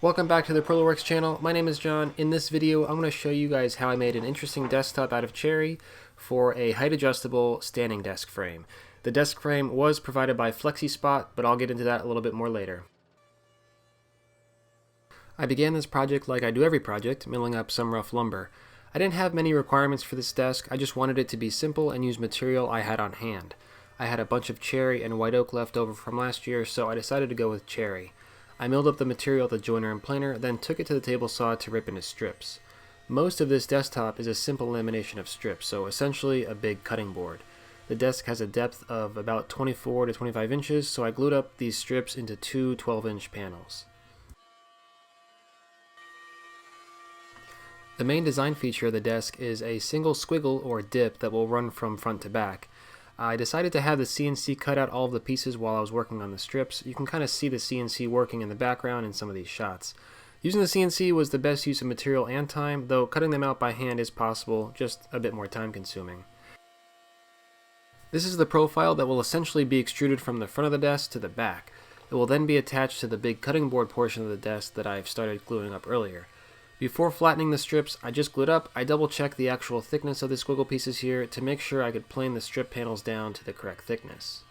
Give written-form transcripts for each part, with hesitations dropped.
Welcome back to the parillaworks channel. My name is John. In this video, I'm going to show you guys how I made an interesting desktop out of cherry for a height adjustable standing desk frame. The desk frame was provided by FlexiSpot, but I'll get into that a little bit more later. I began this project like I do every project, milling up some rough lumber. I didn't have many requirements for this desk, I just wanted it to be simple and use material I had on hand. I had a bunch of cherry and white oak left over from last year, so I decided to go with cherry. I milled up the material at the joiner and planer, then took it to the table saw to rip into strips. Most of this desktop is a simple lamination of strips, so essentially a big cutting board. The desk has a depth of about 24 to 25 inches, so I glued up these strips into two 12-inch panels. The main design feature of the desk is a single squiggle or dip that will run from front to back. I decided to have the CNC cut out all of the pieces while I was working on the strips. You can kind of see the CNC working in the background in some of these shots. Using the CNC was the best use of material and time, though cutting them out by hand is possible, just a bit more time consuming. This is the profile that will essentially be extruded from the front of the desk to the back. It will then be attached to the big cutting board portion of the desk that I've started gluing up earlier. Before flattening the strips I just glued up, I double checked the actual thickness of the squiggle pieces here to make sure I could plane the strip panels down to the correct thickness.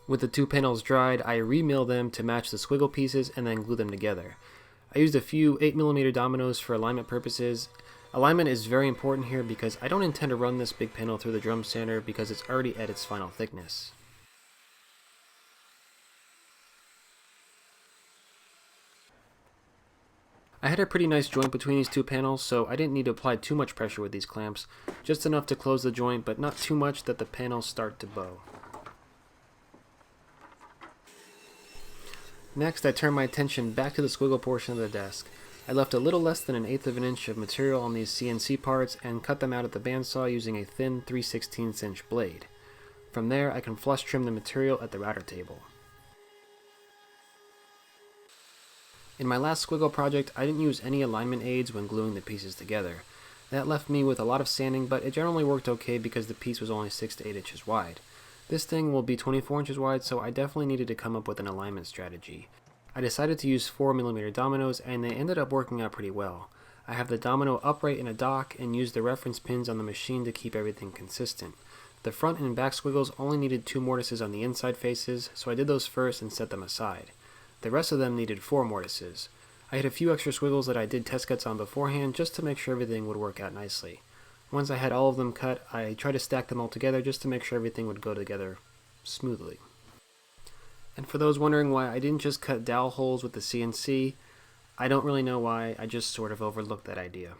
With the two panels dried, I remilled them to match the squiggle pieces and then glue them together. I used a few 8mm dominoes for alignment purposes. Alignment is very important here because I don't intend to run this big panel through the drum sander because it's already at its final thickness. I had a pretty nice joint between these two panels, so I didn't need to apply too much pressure with these clamps, just enough to close the joint, but not too much that the panels start to bow. Next, I turned my attention back to the squiggle portion of the desk. I left a little less than 1/8 of an inch of material on these CNC parts and cut them out at the bandsaw using a thin 3/16 inch blade. From there, I can flush trim the material at the router table. In my last squiggle project, I didn't use any alignment aids when gluing the pieces together. That left me with a lot of sanding, but it generally worked okay because the piece was only 6 to 8 inches wide. This thing will be 24 inches wide, so I definitely needed to come up with an alignment strategy. I decided to use 4mm dominoes, and they ended up working out pretty well. I have the domino upright in a dock and used the reference pins on the machine to keep everything consistent. The front and back squiggles only needed 2 mortises on the inside faces, so I did those first and set them aside. The rest of them needed 4 mortises. I had a few extra squiggles that I did test cuts on beforehand just to make sure everything would work out nicely. Once I had all of them cut, I tried to stack them all together just to make sure everything would go together smoothly. And for those wondering why I didn't just cut dowel holes with the CNC, I don't really know why, I just sort of overlooked that idea.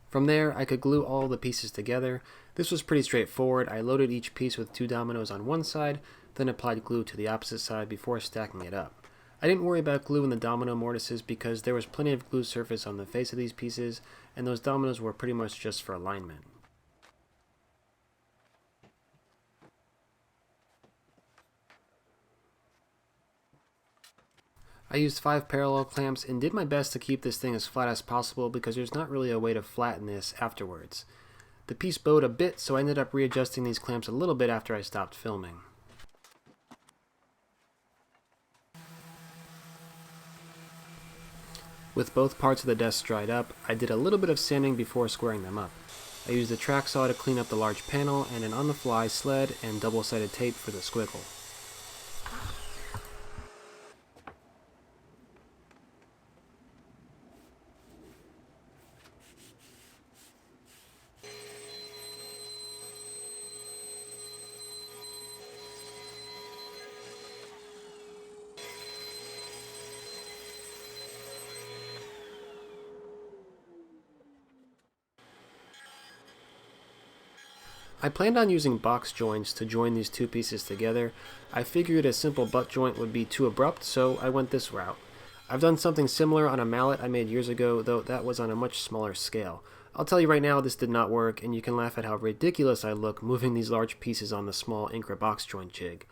From there, I could glue all the pieces together. This was pretty straightforward. I loaded each piece with 2 dominoes on one side, then applied glue to the opposite side before stacking it up. I didn't worry about glue in the domino mortises because there was plenty of glue surface on the face of these pieces, and those dominoes were pretty much just for alignment. I used 5 parallel clamps and did my best to keep this thing as flat as possible because there's not really a way to flatten this afterwards. The piece bowed a bit, so I ended up readjusting these clamps a little bit after I stopped filming. With both parts of the desk dried up, I did a little bit of sanding before squaring them up. I used a track saw to clean up the large panel and an on-the-fly sled and double-sided tape for the squiggle. I planned on using box joints to join these two pieces together. I figured a simple butt joint would be too abrupt, so I went this route. I've done something similar on a mallet I made years ago, though that was on a much smaller scale. I'll tell you right now this did not work, and you can laugh at how ridiculous I look moving these large pieces on the small Incra box joint jig.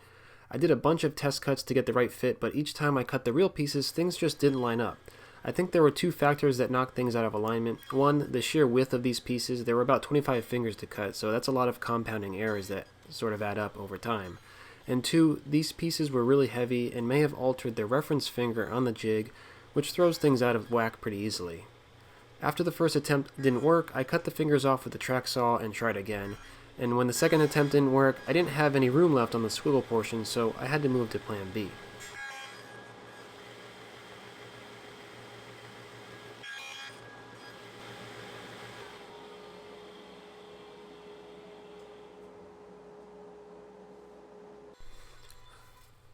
I did a bunch of test cuts to get the right fit, but each time I cut the real pieces, things just didn't line up. I think there were two factors that knocked things out of alignment. One, the sheer width of these pieces. There were about 25 fingers to cut, so that's a lot of compounding errors that sort of add up over time. And two, these pieces were really heavy and may have altered the reference finger on the jig, which throws things out of whack pretty easily. After the first attempt didn't work, I cut the fingers off with the track saw and tried again. And when the second attempt didn't work, I didn't have any room left on the squiggle portion, so I had to move to plan B.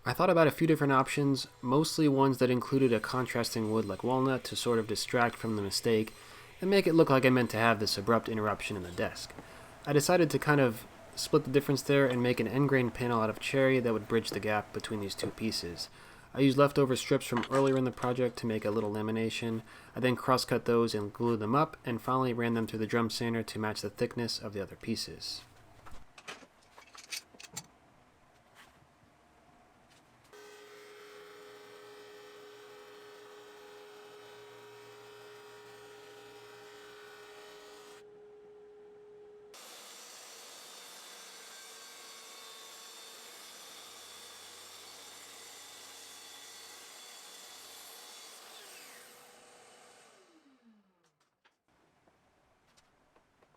I thought about a few different options, mostly ones that included a contrasting wood like walnut to sort of distract from the mistake and make it look like I meant to have this abrupt interruption in the desk. I decided to kind of split the difference there and make an end-grain panel out of cherry that would bridge the gap between these two pieces. I used leftover strips from earlier in the project to make a little lamination. I then cross-cut those and glued them up, and finally ran them through the drum sander to match the thickness of the other pieces.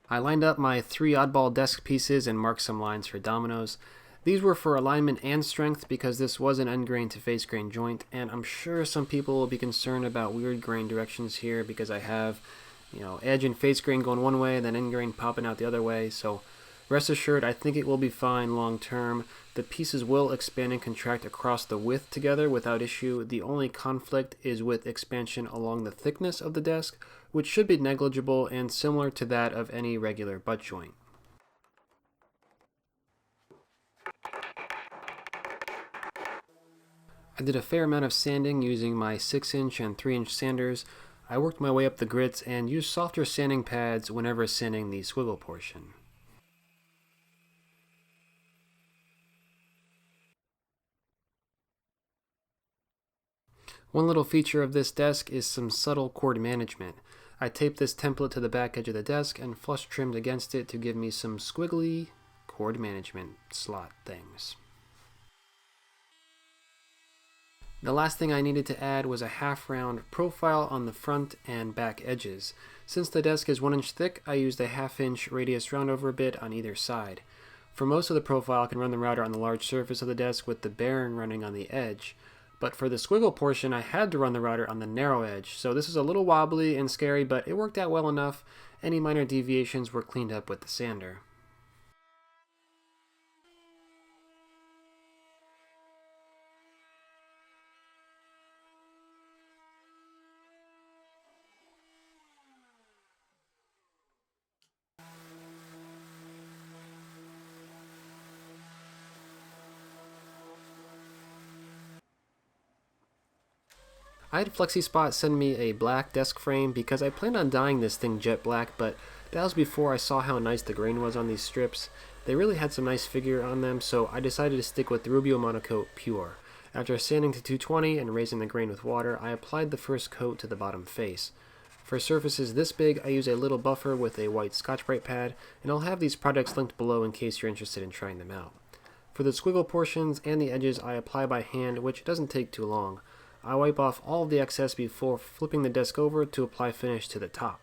I lined up my 3 oddball desk pieces and marked some lines for dominoes. These were for alignment and strength because this was an end grain to face grain joint, and I'm sure some people will be concerned about weird grain directions here because I have, edge and face grain going one way and then end grain popping out the other way, so rest assured I think it will be fine long term. The pieces will expand and contract across the width together without issue. The only conflict is with expansion along the thickness of the desk, which should be negligible and similar to that of any regular butt joint. I did a fair amount of sanding using my 6-inch and 3-inch sanders. I worked my way up the grits and used softer sanding pads whenever sanding the squiggle portion. One little feature of this desk is some subtle cord management. I taped this template to the back edge of the desk and flush trimmed against it to give me some squiggly cord management slot things. The last thing I needed to add was a half-round profile on the front and back edges. Since the desk is 1 inch thick, I used a 1/2 inch radius roundover bit on either side. For most of the profile, I can run the router on the large surface of the desk with the bearing running on the edge. But for the squiggle portion, I had to run the router on the narrow edge, so this is a little wobbly and scary, but it worked out well enough. Any minor deviations were cleaned up with the sander. I had FlexiSpot send me a black desk frame because I planned on dyeing this thing jet black, but that was before I saw how nice the grain was on these strips. They really had some nice figure on them, so I decided to stick with the Rubio Monocoat Pure. After sanding to 220 and raising the grain with water, I applied the first coat to the bottom face. For surfaces this big, I use a little buffer with a white Scotch-Brite pad, and I'll have these products linked below in case you're interested in trying them out. For the squiggle portions and the edges, I apply by hand, which doesn't take too long. I wipe off all of the excess before flipping the desk over to apply finish to the top.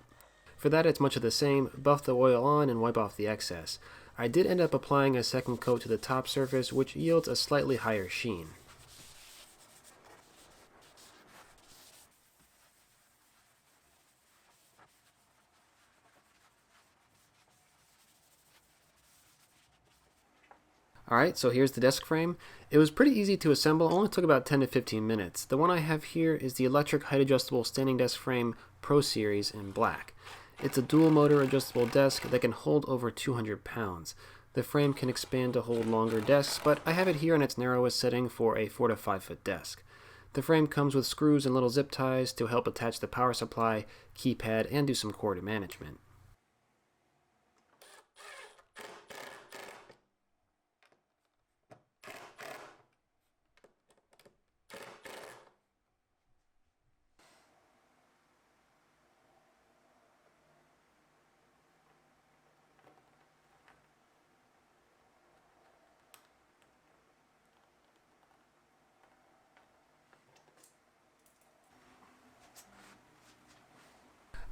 For that, it's much of the same. Buff the oil on and wipe off the excess. I did end up applying a second coat to the top surface, which yields a slightly higher sheen. Alright, so here's the desk frame. It was pretty easy to assemble, only took about 10 to 15 minutes. The one I have here is the electric height adjustable standing desk frame Pro Series in black. It's a dual motor adjustable desk that can hold over 200 pounds. The frame can expand to hold longer desks, but I have it here in its narrowest setting for a 4 to 5 foot desk. The frame comes with screws and little zip ties to help attach the power supply, keypad, and do some cord management.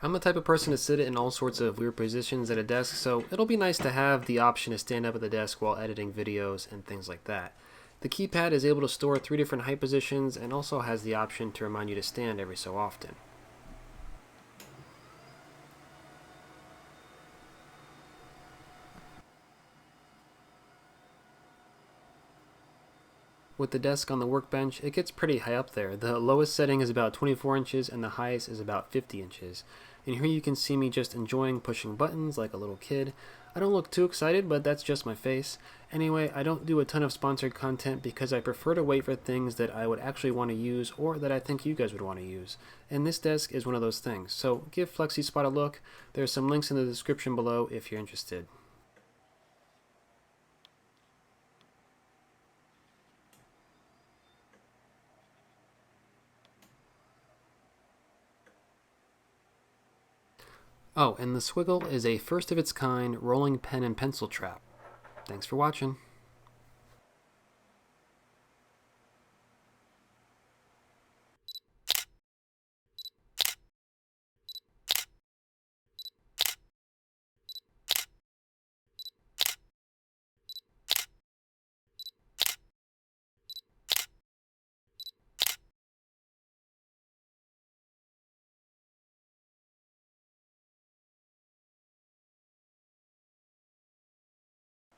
I'm the type of person to sit in all sorts of weird positions at a desk, so it'll be nice to have the option to stand up at the desk while editing videos and things like that. The keypad is able to store 3 different height positions and also has the option to remind you to stand every so often. With the desk on the workbench, it gets pretty high up there. The lowest setting is about 24 inches and the highest is about 50 inches. And here you can see me just enjoying pushing buttons like a little kid. I don't look too excited, but that's just my face. Anyway, I don't do a ton of sponsored content because I prefer to wait for things that I would actually want to use or that I think you guys would want to use. And this desk is one of those things. So give FlexiSpot a look. There's some links in the description below if you're interested. Oh, and the Swiggle is a first of its kind rolling pen and pencil trap. Thanks for watching.